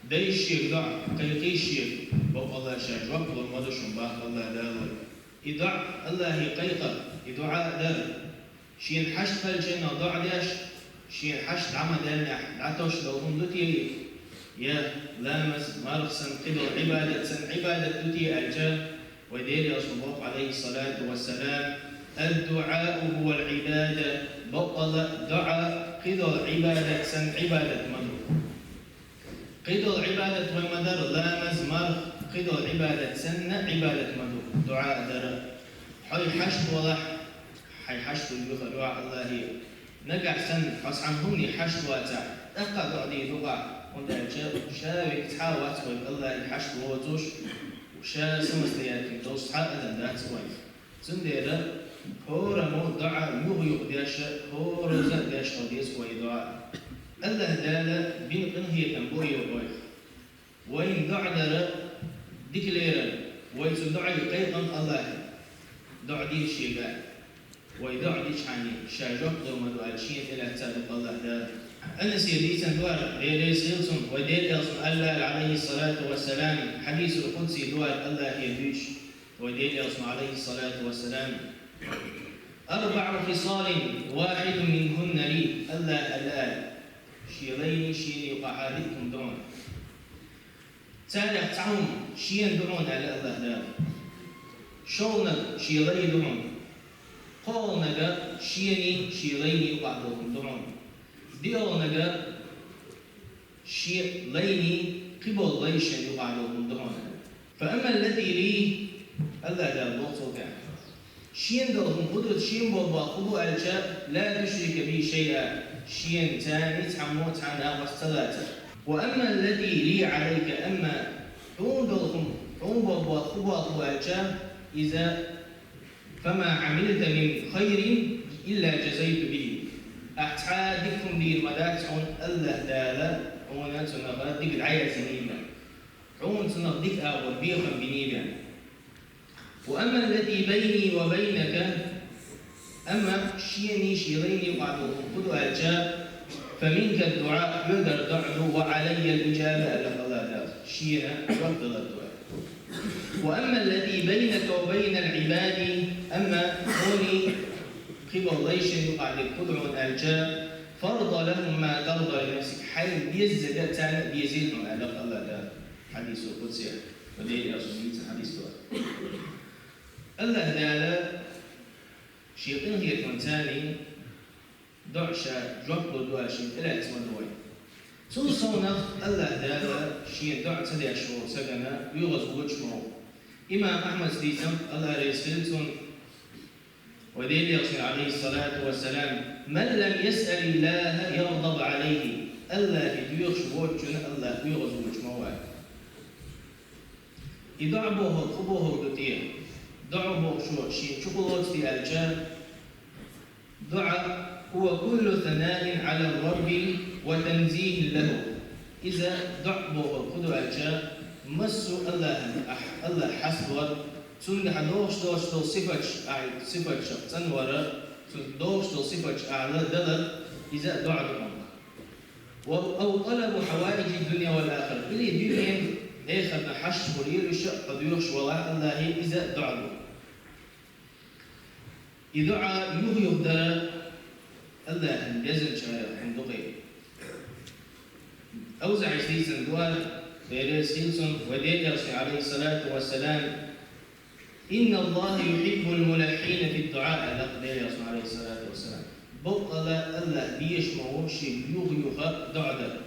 ده الشيء ضع قيقي شيء بوق الله شاج وقت المدو شنباق الله دالو إدع الله قيقة إدعاء دال شين حشت فالجنة ضع داش شين حشت عمى دالنا عطوش لو هم دتي يا لامس مرخصا قبل عبادة سن عبادة دتي الجاه ودير صلى عليه الصلاة والسلام الدعاء هو العبادة بطل دعاء قدر عبادة سن عبادة مدر قدر عبادة ومدر لامز مر قدر عبادة سن عبادة مدر دعاء در حي حشت ولا حي حشت يخ دعاء الله نقع سن حس عنهم حشت واتع أقع دعدي دعاء وند شاوي تحاوت الله حشت ووزوش وشا سمستيات دوس حقا ذات وين سنديرة هورا مو دعاء يغيق داش هورا زاد داش وديس ويدعاء الله دالة بين قنهي تنبوي وغير وين دعدر ديكليرا وين دعاء قيقا الله دع دي شيء ويدع دي شعني شاجوك دوما دعاء شيء إلى تسابق الله دالة أنا سيدي سندوار ليس يلصم ودير يلصم الله عليه الصلاة والسلام حديث القدسي دوار الله يبيش ودير يلصم عليه الصلاة والسلام 4 خصال واحد منهن لي الله الآن شيرين شين يقعدكم دون تالح تعهم شين دعون على الله دار شونك شيرين دعون قولنك شيني شيرين يقعدكم دعون ديونك شيء ليني قبل ليش يقعدكم دعون فأما الذي لي الله دار بوصوك شين دلهم قدرة شين بابا قبو الجاء لا تشرك بي شيئا شين تاني تعموت عنها والصلاة وأما الذي لي عليك أما عون دلهم عون بابا قبو الجاء إذا فما عملت من خير إلا جزيت به أحتاجكم دي المدات عون الله دالا عون سنغا ديك العيا سنينا عون سنغ ديك أول بيخم بنيبا وأما الذي بيني وبينك أما شيني شيريني وعدوهم خذوا الجاء فمنك الدعاء يقدر دعوه وعلي الإجابة لك الله دار شينا رد الدعاء وأما الذي بينك وبين العباد أما هوني قبل ليش يقعد خذوا الجاء فرض لهم ما ترضى لنفسك حي بيزد تاني بيزيدهم على الله دار حديث القدسي ودير أصلي حديث دعاء الله دالا شيطان هي تونتاني دعشة جبل دواشي إلى اسم دوي توصونا الله دالا شيء دع تدع شو سجنا يغز وجهه إمام أحمد سليسم الله رسلتون ودين يرسل عليه الصلاة والسلام من لم يسأل الله يغضب عليه الله يديرش وجهه الله يغز وجهه إذا عبوه قبوه كتير دعوا شو شيء شغلات في الجاه دعاء هو كل ثناء على الرب وتنزيه له إذا دعوا خذوا الجاه مسوا الله حسبوا تنجح دوش صفة تنورا دوش صفة أعلى دلر إذا دعوا أو طلبوا حوائج الدنيا والآخرة اللي بيهم إخذنا حشد وليل الشق قد يخش والله الله إذا دعوا إذا يهدر الله يزن شاير حندقي أوزع سيسن دوال ديريس سيلسون وديريس عليه الصلاة والسلام إن الله يحب الملحين في الدعاء لق ديريس عليه الصلاة والسلام بطل الله بيشمو شيء يغيخ دعدا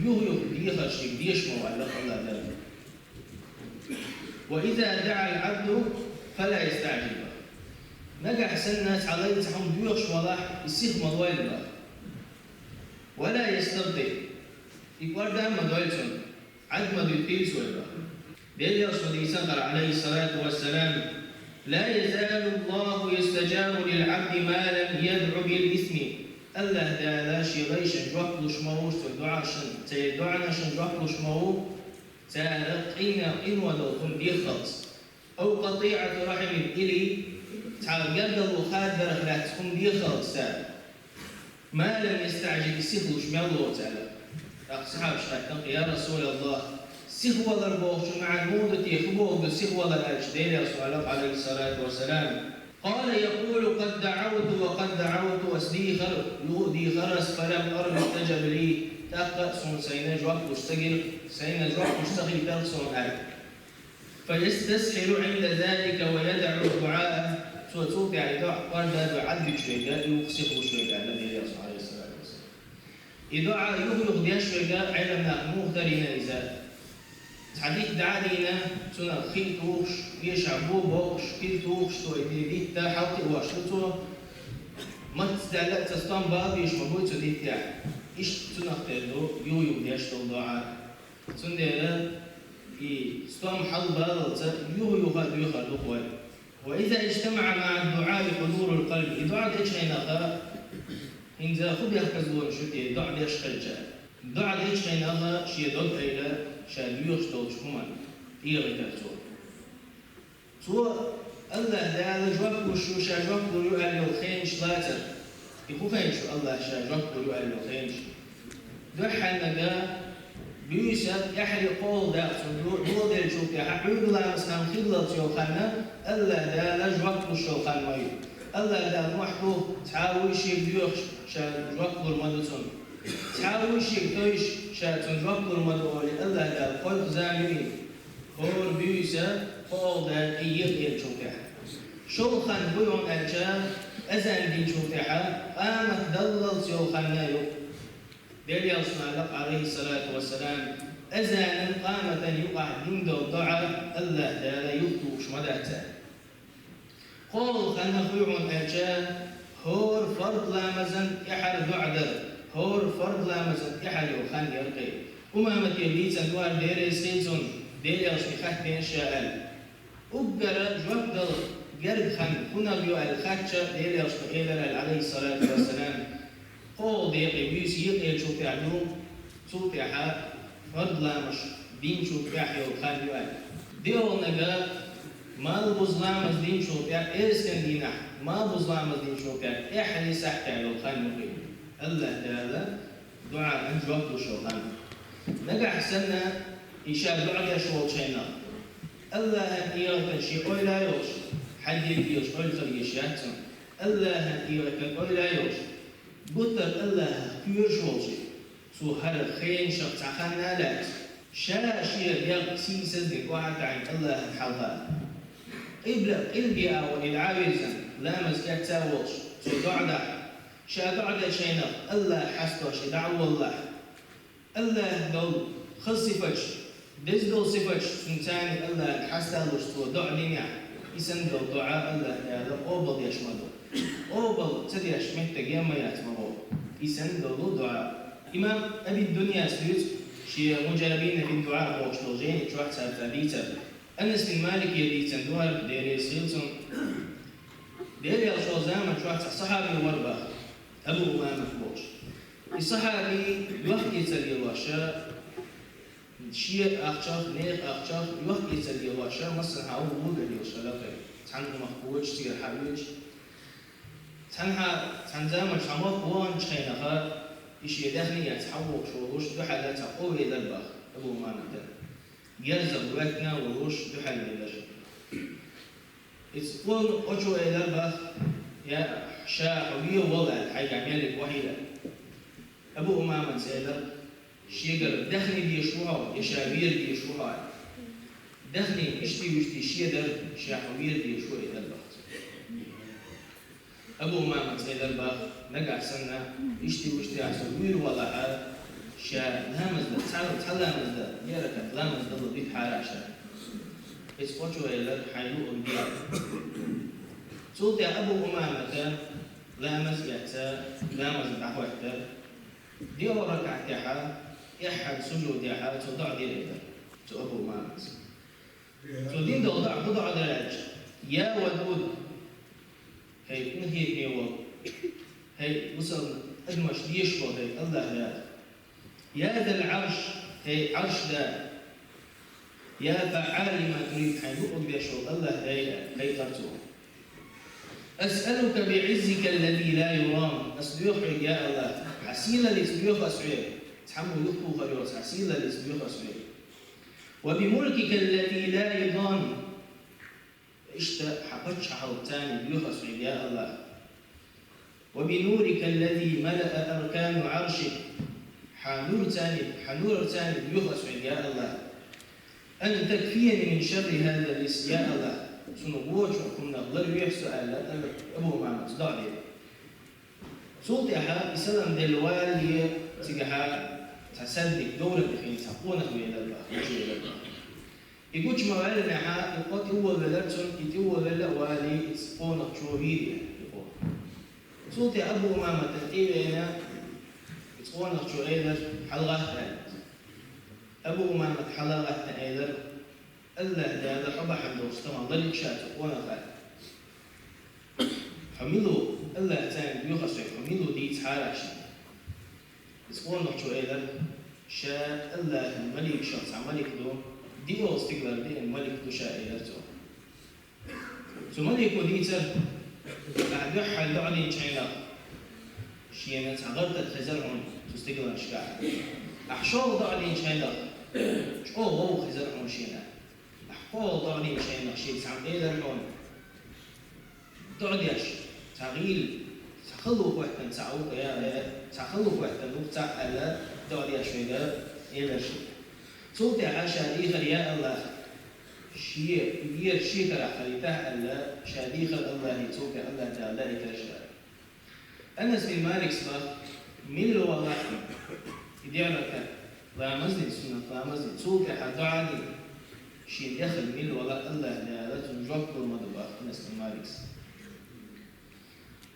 يغيخ بيخ شيء بيشمو على الله دار وإذا دعا العبد فلا يستعجل نجح سنة عليه تحم بيخش ولاح يسيخ مضويل ولا يستبدل يقول ده مضويلتون عد ما بيطيل سوى ديل يرسل يسنقر عليه الصلاة والسلام لا يزال الله يستجاب للعبد ما لم يدعو بالاسم الله دا شي غيش جوح لشموش تدعى شن تدعنا شن جوح لشمو تارقين إن ولوكم بيخلص أو قطيعة رحم إلي تعال وخاد برخلاتكم بيخلص ما لم يستعجل يسيخلش من الله تعالى أصحاب شهادة يا رسول الله سهوة البوش مع الموت يخبوه سهوة الأجدير صلى عليه الصلاة والسلام قال يقول قد دعوت وقد دعوت وسديخر يؤدي خرس فلم أرد استجب لي تقصون سينجوك مشتغل سينجوك مشتغل تقصون أرد فيستسهل عند ذلك ويدع الدعاء سوتوك يعني دعاء قال بعد شوية يقصف شوية النبي عليه الصلاة والسلام إذا يغلق ديش شوية علمنا مغترين إذا حديث دعالينا سنة خيتوش يشعبو بوش خيتوش تو يديت تا حاطي واشتو ما تستعلق تستان باب يشمبو تديت تا إيش سنة خيرو يو ديش دعاء سنة استام حل باب يو خلق وإذا اجتمع مع الدعاء حضور القلب الدعاء إيش هينها إنزا خد يحكزون شتى دعاء إيش خرجة دعاء إيش هينها شيء دعاء إلى شاديوش توش كمان إيرك تو الله ده جواب وشو شجواب بريو على الخينش لاتر يخو خينش الله شجواب بريو على الخينش دحنا ده بيوسف يحري قول ده دو ده شوف يا حبيب الله مثلا خلص يو خنا الله ده جواب وشو خنا مايو الله ده محبو تعاوي شيء بيوش شجواب برمادسون تعاوي شيء تويش شاتون ربنا مدعولي الله لا قلت زامني هور بيوسا قول ده إيق شوكا شو خان بيون أجا أزان دين شوكا قامت دلل سيو خنايو ديلي أصنع عليه الصلاة والسلام أزان قامت يقع دين دو دعا الله لا يبتوش مداتا قول خان بيون أجا هور فرض لامزن يحر دعدر هور فرض لامزن يحل وخان يرقي أمامة يبيت أنوار ديري سيتون ديري أشمي خاتين شاءل أبقر جوابدل قرب خان كنا بيو الخاتشة ديري أشمي إيدر عليه الصلاة والسلام قول ديقي بيس يقيل شو تعلوم شو تعها فرض لامش دين شو تعحي وخان يوال ديو نقا ما البظلامز دين شو تعح إرسكن دينح ما البظلامز دين شو تعح إحلي سحكي على الخان يقيل الله تعالى دعاء أنت وقت الشيطان نجح سنة إشار دعاء شو شينا الله هنيرك شيء أو لا يوش حد يديوش أو يخلي شيئاتهم الله هنيرك أو لا يوش بطل الله كير شو شيء سو هذا خين شخص عخنا لا شاشير يق سيسد واحد عن الله حظا إبلغ البيئة والعابزة لا مسكت تاوش سو دعاء شادعد شينا الله حستوش دعوة الله دول خصفتش دول صفتش سنتان الله حستالوش تو دع لنا يسن دول دعاء الله هذا أوبل يشمله أوبل تدي يشمت جيما يتمرو يسن دول دعاء إمام أبي الدنيا سيد شيء مجربين في الدعاء وشلوجين شوحت سابتابيتا أنس بن مالك يدي تندوها ديري سيلتون ديري أشو زامن شوحت صحابي مربخ أبو أمامة بوش الصحابي يوحك يتلي الواشا شيء أخشاف نيخ أخشاف يوحك يتلي الواشا مصر هاو مودة الواشا لقي تعنه مخبوش تير حبيش تنزامن شاموك وان شخينها إيش يدخني يتحوق شوروش دحلة تقوي للبخ أبو أمامة يرزق وقتنا وروش دحل للبخ إتقول أجو إلى البخ يا شاحوية وضع الحاجة مالك وحيدة أبو أمامة سيدر شيقر دخني بيشوها يشابير بيشوها دخني اشتي وشتي شيدر شاحوية بيشوها إلى البخت أبو أمامة سيدر بخ نقع سنة اشتي وشتي عسوير وضعها شا لامز ده تلامز ده يارك لامز ده اللي بيت حارة شا إسقطوا إلى حيلو أبديع سوت يا أبو أمامة لامز يحتا لامز بحوحتا دي أول ركعة يحا يحد سجود يحا تضع دي ليدا تو أبو أمامة تو دين تضع دراج يا ودود هي من هي نيوه هي وصل أدمش ديشبه هي الله لا يا ذا العرش هي عرش ذا يا فعال ما تريد حيوء بيشوط الله هي ترتوه أسألك بعزك الذي لا يرام أسبيوح يا الله حسيلة لسبيوح أسعير تحمل يخطو غيوس عسيلة لسبيخ أسوي وبملكك الذي لا يضام اشتا حقتش حوتاني بيخ أسوي يا الله وبنورك الذي ملأ أركان عرشك حنور تاني بيخ أسوي يا الله أن تكفيني من شر هذا الاسم يا الله سنبوش وكنا غير يحسوا على أبو معمد ضعلي صوتي أحا بسلام دلوالي تيجا تصدق دولة بخين تقونا وين الله يقولش ما قال نحا يقول هو بلدتون يتوه بلا والي تقونا شوهيدي يقول صوتي أبو معمد تقيبنا تقونا شوهيدر حلقة أبو معمد حلقة أيضا الله هذا حب حمد واستمع ضل شات وانا قال حملوا الله تاني بيخسر حملوا دي تحارش يسقون نحشو أيضا شاء الله الملك شخص عملك دو دي هو استقبال دي الملك دو شاء أيضا ثم ملك وديتر بعد يحل دعني شينا شينا تعغرت الخزرعون تستقبل شكاع أحشور دعني شينا شو هو خزرعون شينا هو ضعني شيء نقشي سام إيدر لون دعديش تغيل تخلو وقتا تعوق يا تخلو وقتا نقطع على دعديش ويدا إيدر شيء صوتي عشان إيدر يا الله شيء يدير شيء ترى خليته على شاديخ الله يتوب الله تعالى يكرشها أنس بن مالك صباح من الوضع يدير لك لا مزني سنة لا مزني صوتي حدعني شيء يخل من ولا الله لا تنجوك المضبع نسل مالكس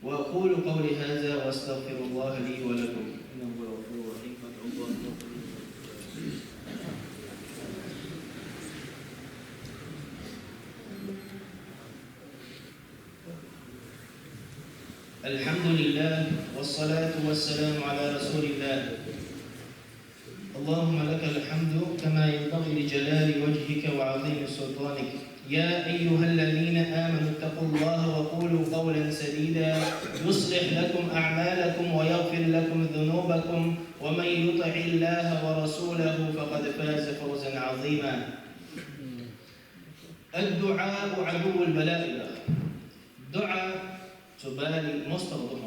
وأقول قولي هذا وأستغفر الله لي ولكم إنه هو الغفور الرحيم فادعوا الله الحمد لله والصلاة والسلام على رسول الله اللهم لك الحمد كما ينبغي لجلال وجهك وعظيم سلطانك يا أيها الذين آمنوا اتقوا الله وقولوا قولا سديدا يصلح لكم أعمالكم ويغفر لكم ذنوبكم ومن يطع الله ورسوله فقد فاز فوزا عظيما الدعاء عدو البلاء دعاء تبالي مستغضب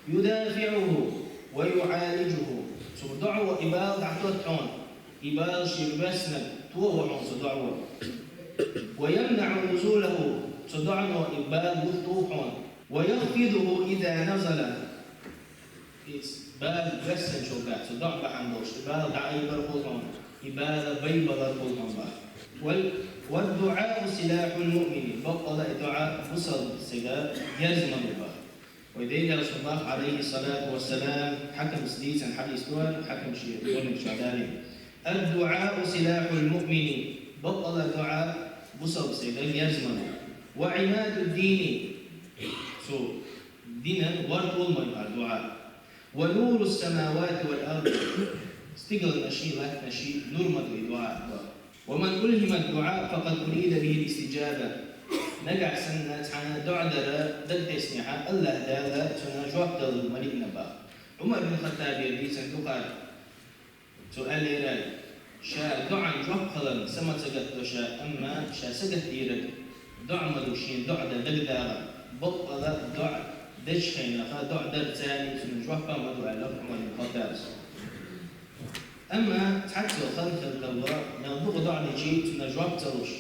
يدافعه ويعالجه دعوة إبال دعوة حون إبال شيبسنا توه صدعوة ويمنع نزوله صدعنا إبال وطوحون ويخفضه إذا نزل بال بسن شوكات صدع بحندوش إبال دعي برخوطون إبال بيبل برخوطون والدعاء سلاح المؤمن بطل دعاء فصل سلاح يزم الله ويدين رسول الله عليه الصلاة والسلام حكم سديس عن حديث دول حكم شيء يقول شعداني الدعاء سلاح المؤمن بطل دعاء بصر سيدان يزمن وعماد الدين دينا ورطول من الدعاء ونور السماوات والأرض استقل نشي لك نشي نور مدوي دعاء ومن ألهم الدعاء فقد أريد به الاستجابة نجع سنة عن دعدرة ضد سنحة الله دالا تنجوك دل ملك نبا عمر بن الخطاب يبي سنتقال سؤال ليرال شا دعا جوك خلن سما تجت شا أما شا سجت ديرك دع مدوشين دع دغداغا بطل دع دشخينا خا دع در ثاني تنجوك مدو على عمر بن الخطاب أما تحكي خلق الله نضغ دع نجي تنجوك تلوش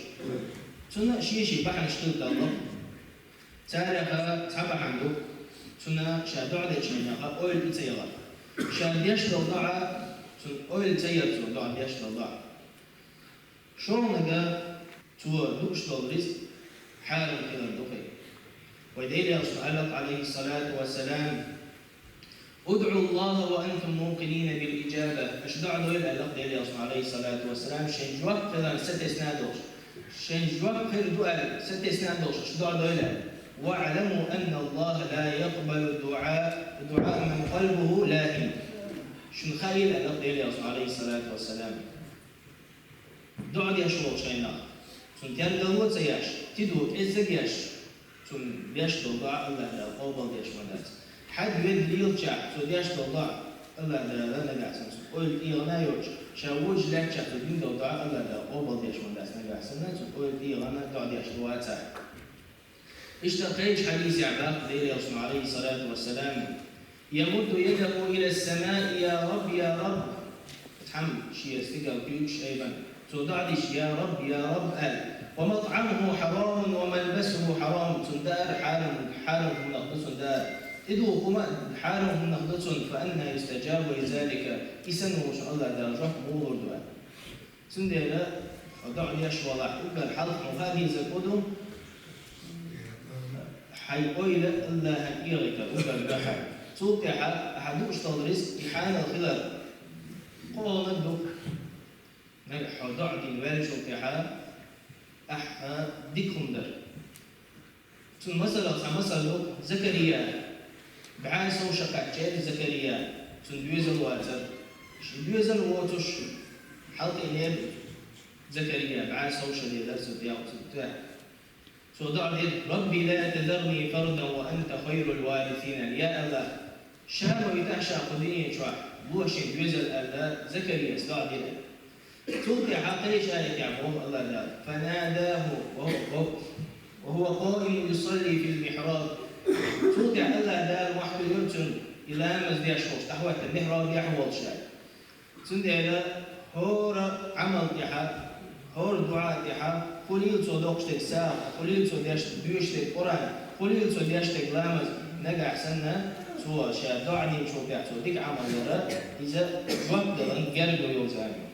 تنا شيء بحن شتلت الله تاريخا تابع عنده تنا شادع ده شيء أول تيار شاد يشتغل ضاع تن أول تيار ضاع يشتغل ضاع شو نجا تو دوشتغل رزق حال كذا دقي ويدير رسول عليه الصلاة والسلام ادعوا الله وأنتم موقنين بالإجابة أشدع له إلى الله عليه الصلاة والسلام شيء جواب كذا ستسنادوش شين جواب خير دعاء ستسناد دوش شدوا دوله واعلموا أن الله لا يقبل دعاء من قلبه لاهٍ شن خيل أن قيل عليه الصلاة والسلام دعاء يشوع شينا شن تيان دلوت سياش تدو إزجاش شن بيش دعاء الله لا قبل ديش وناس حد يد ليلشع شو ديش دعاء الله لا نجاسن قول إيغنا يوش شاوج لا تشتو دين دو دعاء الله لا قبل ديش من داس نجاسن قول إيغنا دعاء ديش دواتها اشتقيت حديث عباق دير يصنع عليه الصلاة والسلام يمد يده إلى السماء يا رب يا رب تحم شيء استقى وكيوش أيضا تودعدش يا رب قال ومطعمه حرام وملبسه حرام سندار حارم نقد سندار إذو كما حارم نقد فأنا يستجاب لذلك إسنه إن شاء الله درجة مور دعاء سندار ودعني يشوى قال حلق وهذه زكودهم حي أويل الله إيرك وقال بحر صوت أحدوش تدرس إحانة الخلال قول ندك نجح ودعت الوالد صوت ديكم در ثم مثلا زكريا بعاسو شقع جير زكريا ثم دويزن واتر دويزن واتش حلق إنيب زكريا بعاسو شديد درس وتياق صدع ربي لا تذرني فردا وأنت خير الوارثين يا الله شام ويتعشى قديني شوح بوشي جوزل الله زكريا صدع توقع حقيش آية يعقوب الله لا فناداه وهو قائم يصلي في المحراب توقع الله دار وحده يرتن إلى مزدي أشخاص تحوات المحراب يحوض شاي سندي هور عمل يحب هور دعاء يحب خليل صدقشتك ساق خليل صدقشتك بيوشتك قرآن خليل صدقشتك لامز نجح سنة سوى شاب دعني شو بيحصل ديك عمل يرى إذا وقت لن جرب يوزعني